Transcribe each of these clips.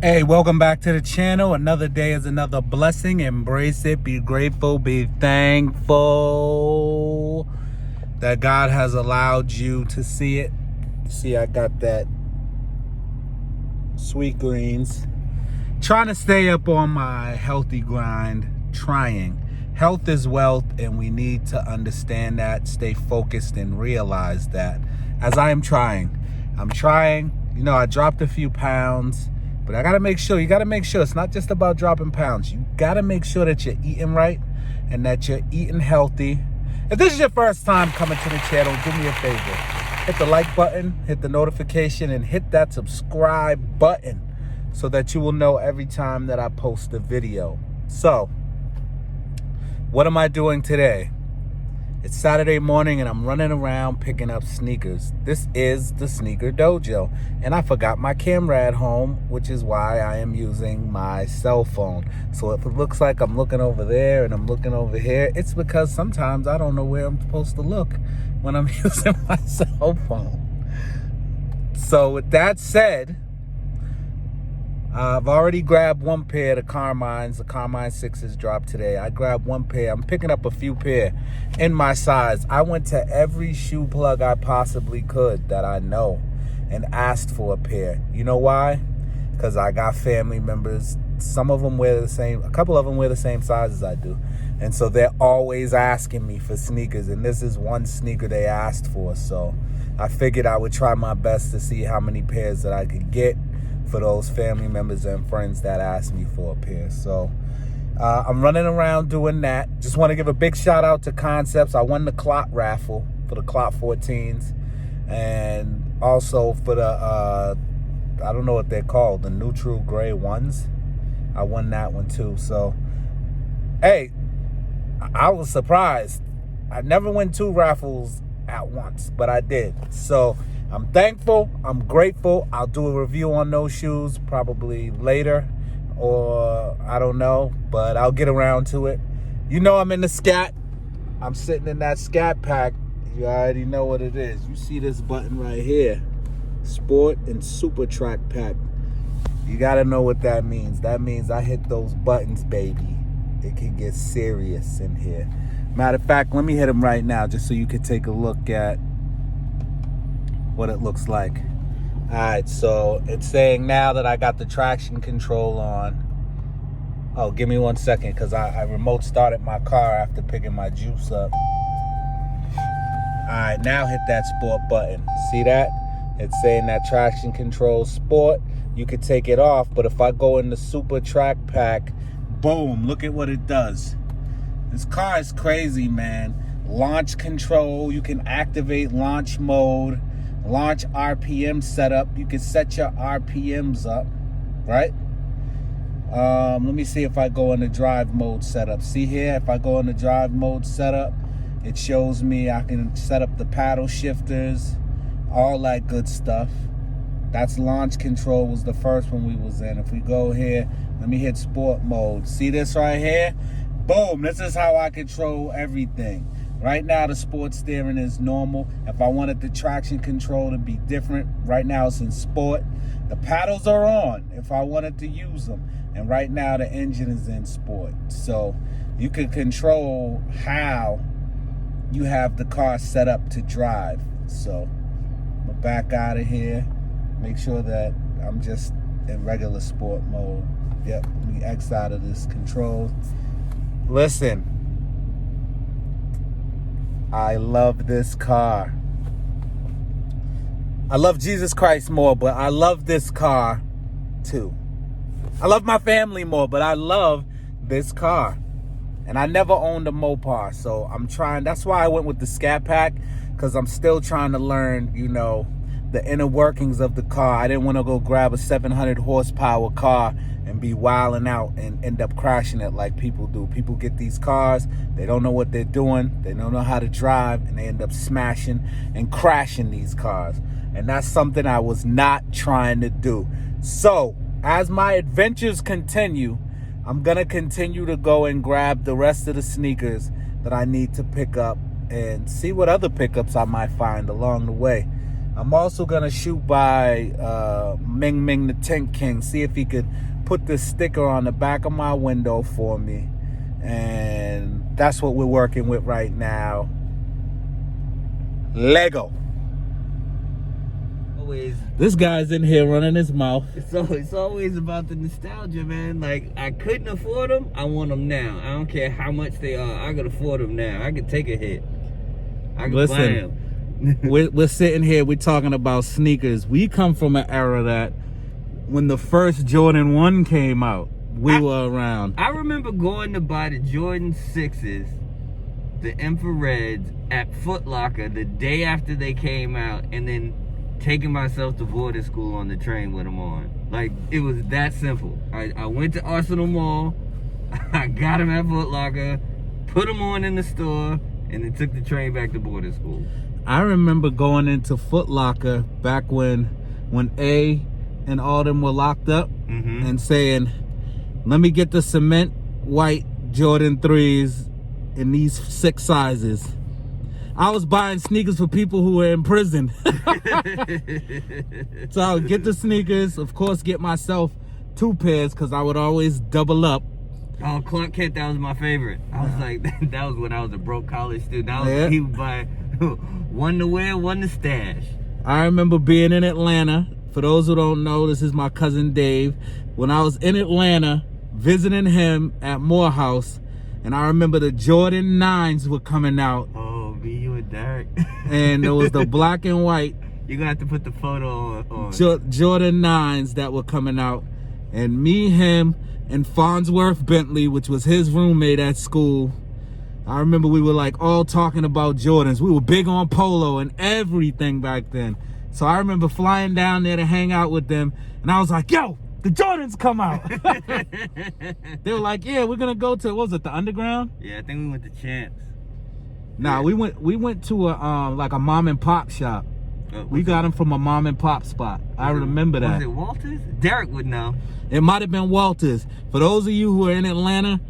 Hey, welcome back to the channel. Another day is another blessing. Embrace it. Be grateful. Be thankful that God has allowed you to see it. See, I got that sweet greens. Trying to stay up on my healthy grind. Trying. Health is wealth, and we need to understand that, stay focused, and realize that. As I am trying. I'm trying. You know, I dropped a few pounds. But I got to make sure, you got to make sure it's not just about dropping pounds. You got to make sure that you're eating right and that you're eating healthy. If this is your first time coming to the channel, do me a favor. Hit the like button, hit the notification, and hit that subscribe button so that you will know every time that I post a video. So, what am I doing today? It's Saturday morning and I'm running around picking up sneakers. This is the Sneaker Dojo. And I forgot my camera at home, which is why I am using my cell phone. So if it looks like I'm looking over there and I'm looking over here, it's because sometimes I don't know where I'm supposed to look when I'm using my cell phone. So with that said, I've already grabbed one pair, the Carmine 6s dropped today. I grabbed one pair. I'm picking up a few pair in my size. I went to every shoe plug I possibly could that I know and asked for a pair. You know why? Because I got family members. Some of them wear the same, a couple of them wear the same size as I do. And so they're always asking me for sneakers. And this is one sneaker they asked for. So I figured I would try my best to see how many pairs that I could get for those family members and friends that asked me for a pair. So I'm running around doing that. Just want to give a big shout out to Concepts. I won the Clot raffle for the Clot 14s, and also for the I don't know what they're called, the neutral gray ones. I won that one too. So hey, I was surprised. I never win 2 raffles at once, but I did. So I'm thankful, I'm grateful. I'll do a review on those shoes probably later, or I don't know, but I'll get around to it. You know I'm in the Scat. I'm sitting in that Scat pack. You already know what it is. You see this button right here, Sport and Super Track pack. You gotta know what that means. That means I hit those buttons, baby. It can get serious in here. Matter of fact, let me hit them right now just so you can take a look at what it looks like. All right, so it's saying now that I got the traction control on. Oh, give me 1 second, because I remote started my car after picking my juice up. All right, now hit that sport button. See that? It's saying that traction control sport. You could take it off, but if I go in the Super Track Pack, boom, look at what it does. This car is crazy, man. Launch control, you can activate launch mode. Launch RPM setup. You can set your RPMs up, right? Let me see if I go in the drive mode setup. See here, if I go in the drive mode setup, it shows me I can set up the paddle shifters, all that good stuff. That's launch control, was the first one we was in. If we go here, let me hit sport mode. See this right here? Boom, this is how I control everything. Right now, the sports steering is normal. If I wanted the traction control to be different, right now it's in sport. The paddles are on if I wanted to use them. And right now, the engine is in sport. So you can control how you have the car set up to drive. So I'm going to back out of here. Make sure that I'm just in regular sport mode. Yep, let me X out of this control. Listen. I love this car. I love Jesus Christ more, but I love this car too. I love my family more, but I love this car. And I never owned a Mopar, so I'm trying. That's why I went with the Scat Pack, because I'm still trying to learn, you know, the inner workings of the car. I didn't want to go grab a 700 horsepower car and be wilding out and end up crashing it like people do. People get these cars, they don't know what they're doing, they don't know how to drive, and they end up smashing and crashing these cars. And that's something I was not trying to do. So, as my adventures continue, I'm gonna continue to go and grab the rest of the sneakers that I need to pick up and see what other pickups I might find along the way. I'm also gonna shoot by Ming Ming the Tank King, see if he could put this sticker on the back of my window for me. And that's what we're working with right now. Lego. Always, This guy's in here running his mouth. it's always about the nostalgia, man. Like, I couldn't afford them, I want them now. I don't care how much they are. I could afford them now. I could take a hit. I could buy them. we're sitting here, we're talking about sneakers. We come from an era that when the first Jordan 1 came out, we were around. I remember going to buy the Jordan 6s, the infrareds, at Foot Locker the day after they came out, and then taking myself to boarding school on the train with them on. Like, it was that simple. I went to Arsenal Mall, I got them at Foot Locker, put them on in the store, and then took the train back to boarding school. I remember going into Foot Locker back when A and all them were locked up and saying, let me get the cement white Jordan 3s in these 6 sizes. I was buying sneakers for people who were in prison. So I would get the sneakers, of course get myself 2 pairs because I would always double up. Oh, Clark Kent, that was my favorite. I was like, that was when I was a broke college student. He would buy one to wear, one to stash. I remember being in Atlanta. For those who don't know, this is my cousin Dave. When I was in Atlanta, visiting him at Morehouse, and I remember the Jordan 9s were coming out. Oh, me, you and Derek. And there was the black and white. You're going to have to put the photo on. Jordan 9s that were coming out. And me, him, and Farnsworth Bentley, which was his roommate at school. I remember we were like all talking about Jordans. We were big on polo and everything back then. So I remember flying down there to hang out with them. And I was like, yo, the Jordans come out. They were like, yeah, we're going to go to, what was it, the Underground? Yeah, I think we went to Champs. Nah, we went to a like a mom and pop shop. We got them from a mom and pop spot. I remember that. Was it Walters? Derek would know. It might have been Walters. For those of you who are in Atlanta,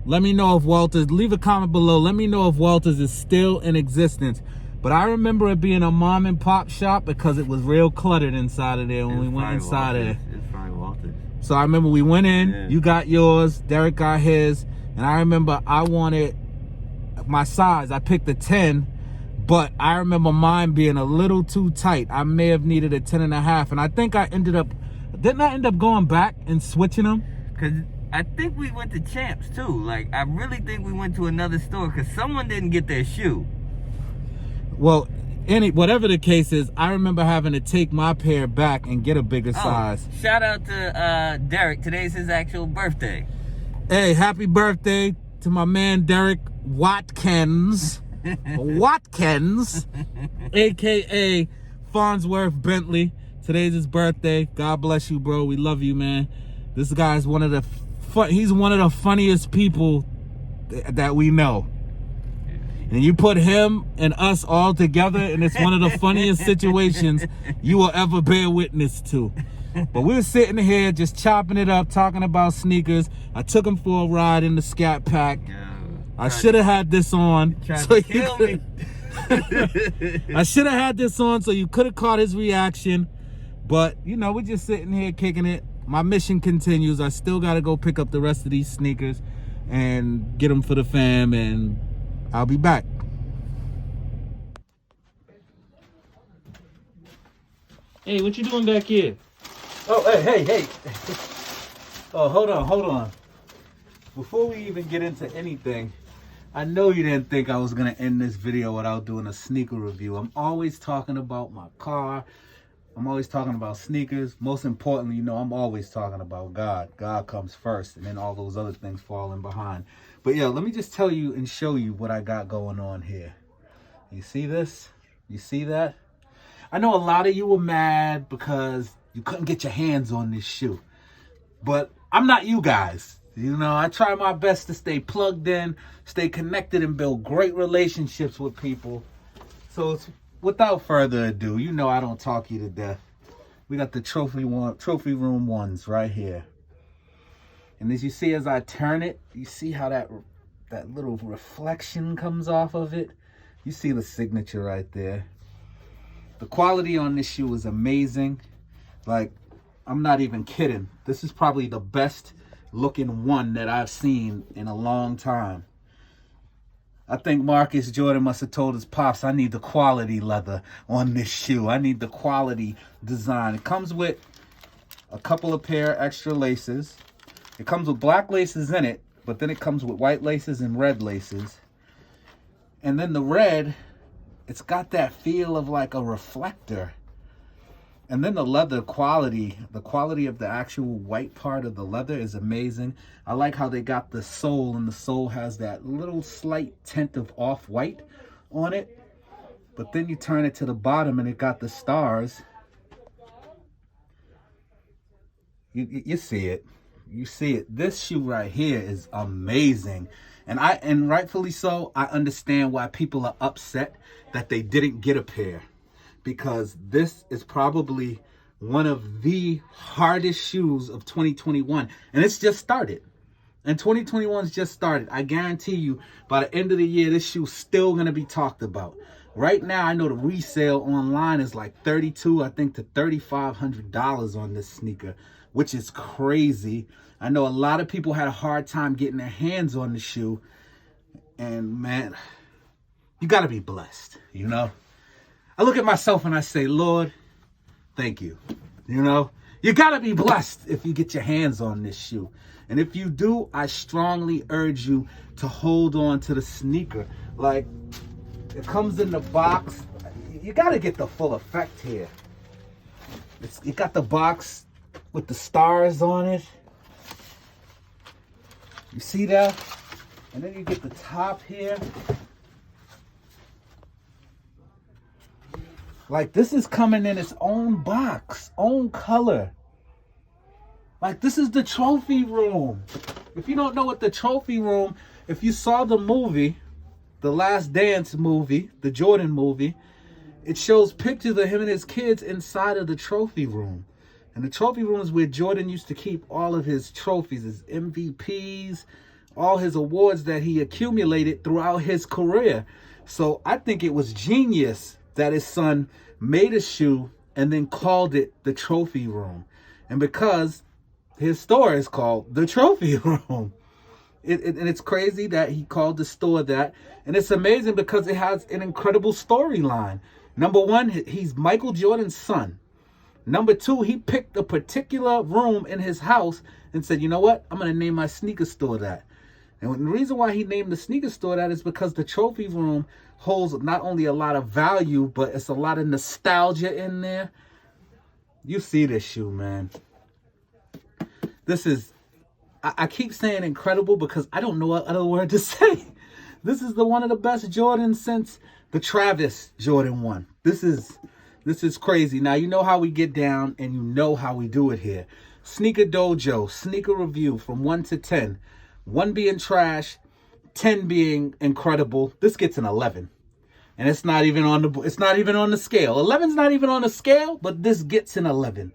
let me know if Walters, leave a comment below. Let me know if Walters is still in existence. But I remember it being a mom and pop shop because it was real cluttered inside of there when we went inside there. It's probably Walters. So I remember we went in, you got yours, Derek got his, and I remember I wanted my size. I picked a 10, but I remember mine being a little too tight. I may have needed a 10.5, and I think I didn't I end up going back and switching them? Because I think we went to Champs too. Like, I really think we went to another store because someone didn't get their shoe. Well, whatever the case is, I remember having to take my pair back and get a bigger size. Shout out to Derek. Today's his actual birthday. Hey, happy birthday to my man Derek Watkins. Watkins, aka Farnsworth Bentley. Today's his birthday. God bless you, bro. We love you, man. This guy's one of the he's one of the funniest people that we know. And you put him and us all together, and it's one of the funniest situations you will ever bear witness to. But we were sitting here just chopping it up, talking about sneakers. I took him for a ride in the Scat Pack. I should have had this on. So I should have had this on so you could have caught his reaction. But, you know, we're just sitting here kicking it. My mission continues. I still got to go pick up the rest of these sneakers and get them for the fam, and I'll be back. Hey, what you doing back here? Oh, hey. Oh, hold on. Before we even get into anything, I know you didn't think I was going to end this video without doing a sneaker review. I'm always talking about my car. I'm always talking about sneakers. Most importantly, you know, I'm always talking about God. God comes first, and then all those other things fall in behind. But yeah, let me just tell you and show you what I got going on here. You see this? You see that? I know a lot of you were mad because you couldn't get your hands on this shoe. But I'm not you guys. You know, I try my best to stay plugged in, stay connected, and build great relationships with people. So it's, without further ado, you know I don't talk you to death. We got the trophy room ones right here. And as you see, as I turn it, you see how that little reflection comes off of it? You see the signature right there. The quality on this shoe is amazing. Like, I'm not even kidding. This is probably the best looking one that I've seen in a long time. I think Marcus Jordan must have told his pops, I need the quality leather on this shoe. I need the quality design. It comes with a couple of pair of extra laces. It comes with black laces in it, but then it comes with white laces and red laces. And then the red, it's got that feel of like a reflector. And then the leather quality, the quality of the actual white part of the leather is amazing. I like how they got the sole, and the sole has that little slight tint of off-white on it. But then you turn it to the bottom and it got the stars. You see it. You see it. This shoe right here is amazing. And rightfully so, I understand why people are upset that they didn't get a pair. Because this is probably one of the hardest shoes of 2021. And it's just started. And 2021's just started. I guarantee you, by the end of the year, this shoe's still going to be talked about. Right now, I know the resale online is like $3,200, I think, to $3,500 on this sneaker, which is crazy. I know a lot of people had a hard time getting their hands on the shoe. And man, you got to be blessed, you know? I look at myself and I say, Lord, thank you. You know, you got to be blessed if you get your hands on this shoe. And if you do, I strongly urge you to hold on to the sneaker. Like, it comes in the box. You got to get the full effect here. You got the box with the stars on it. You see that? And then you get the top here. Like, this is coming in its own box, own color. Like, this is the trophy room. If you don't know what the trophy room, if you saw the movie, The Last Dance movie, the Jordan movie, it shows pictures of him and his kids inside of the trophy room. And the trophy room is where Jordan used to keep all of his trophies, his MVPs, all his awards that he accumulated throughout his career. So I think it was genius that his son made a shoe and then called it the trophy room. And because his store is called the trophy room. And it's crazy that he called the store that. And it's amazing because it has an incredible storyline. Number one, he's Michael Jordan's son. Number two, he picked a particular room in his house and said, you know what? I'm going to name my sneaker store that. And the reason why he named the sneaker store that is because the trophy room holds not only a lot of value, but it's a lot of nostalgia in there. You see this shoe, man. This is, I keep saying incredible because I don't know what other word to say. This is one of the best Jordans since the Travis Jordan 1. This is crazy. Now, you know how we get down and you know how we do it here. Sneaker Dojo, sneaker review from 1 to 10. 1 being trash, 10 being incredible. This gets an 11. And it's not even on the scale. 11's not even on the scale, but this gets an 11.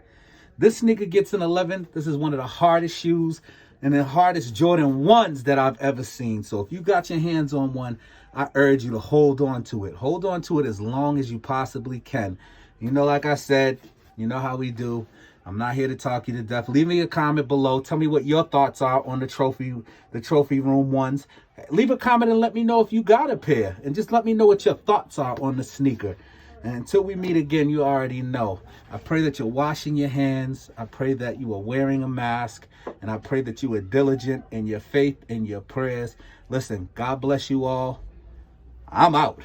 This sneaker gets an 11. This is one of the hardest shoes and the hardest Jordan 1s that I've ever seen. So if you got your hands on one, I urge you to hold on to it. Hold on to it as long as you possibly can. You know, like I said, you know how we do. I'm not here to talk you to death. Leave me a comment below. Tell me what your thoughts are on the trophy room ones. Leave a comment and let me know if you got a pair. And just let me know what your thoughts are on the sneaker. And until we meet again, you already know. I pray that you're washing your hands. I pray that you are wearing a mask. And I pray that you are diligent in your faith and your prayers. Listen, God bless you all. I'm out.